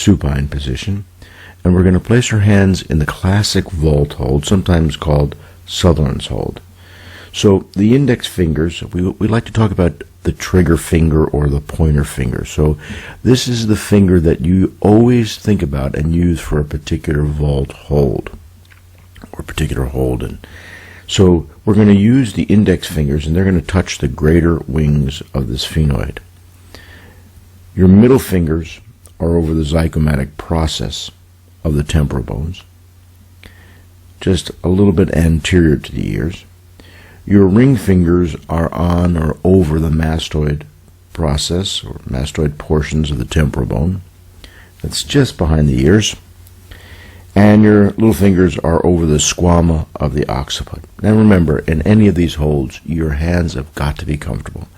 supine position, and we're going to place our hands in the classic vault hold, sometimes called Sutherland's hold. So the index fingers, we like to talk about the trigger finger or the pointer finger. So this is the finger that you always think about and use for a particular vault hold or particular hold. And so we're going to use the index fingers, and they're going to touch the greater wings of this sphenoid. Your middle fingers are over the zygomatic process of the temporal bones, just a little bit anterior to the ears. Your ring fingers are on or over the mastoid process or mastoid portions of the temporal bone. That's just behind the ears. And your little fingers are over the squama of the occiput. Now remember, in any of these holds, your hands have got to be comfortable.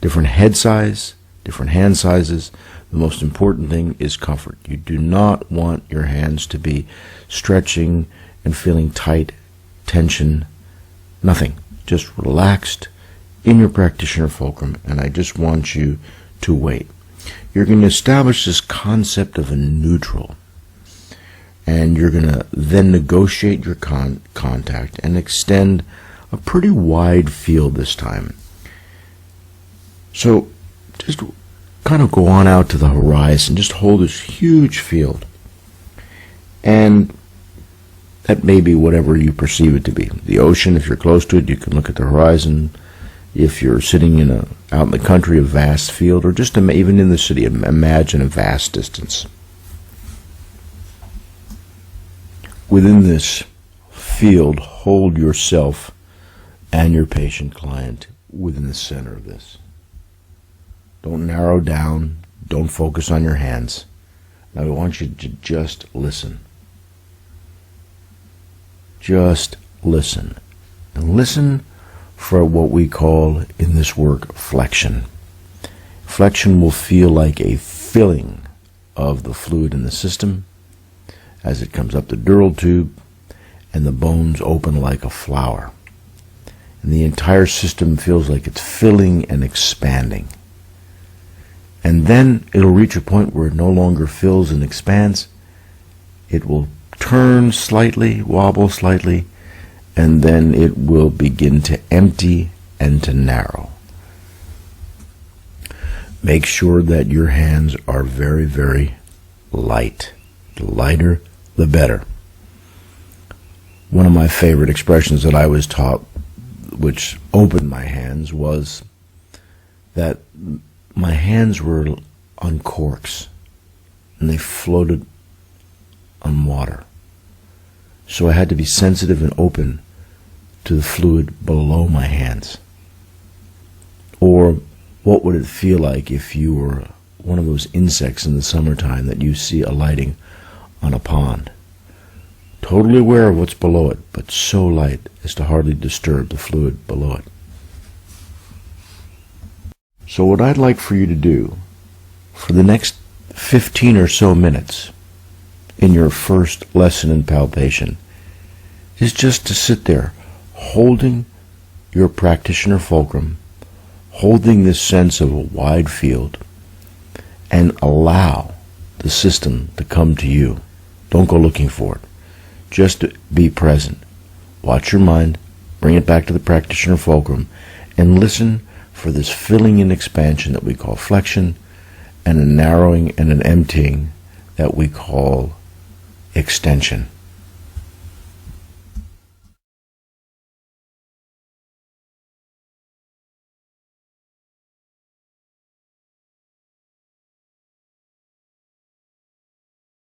Different head size, different hand sizes. The most important thing is comfort. You do not want your hands to be stretching and feeling tight, tension, nothing. Just relaxed in your practitioner fulcrum, and I just want you to wait. You're going to establish this concept of a neutral, and you're going to then negotiate your contact and extend a pretty wide field this time. So just kind of go on out to the horizon, just hold this huge field, and that may be whatever you perceive it to be. The ocean, if you're close to it, you can look at the horizon. If you're sitting out in the country, a vast field, or just even in the city, imagine a vast distance. Within this field, hold yourself and your patient client within the center of this. Don't narrow down. Don't focus on your hands. Now I want you to just listen. Just listen. And listen for what we call in this work flexion. Flexion will feel like a filling of the fluid in the system as it comes up the dural tube and the bones open like a flower. And the entire system feels like it's filling and expanding. And then it'll reach a point where it no longer fills and expands. It will turn slightly, wobble slightly, and then it will begin to empty and to narrow. Make sure that your hands are very, very light. The lighter, the better. One of my favorite expressions that I was taught, which opened my hands, was that my hands were on corks and they floated on water. So I had to be sensitive and open to the fluid below my hands. Or what would it feel like if you were one of those insects in the summertime that you see alighting on a pond? Totally aware of what's below it, but so light as to hardly disturb the fluid below it. So what I'd like for you to do for the next 15 or so minutes in your first lesson in palpation is just to sit there holding your practitioner fulcrum, holding this sense of a wide field, and allow the system to come to you. Don't go looking for it. Just be present. Watch your mind, bring it back to the practitioner fulcrum, and listen for this filling and expansion that we call flexion, and a narrowing and an emptying that we call extension.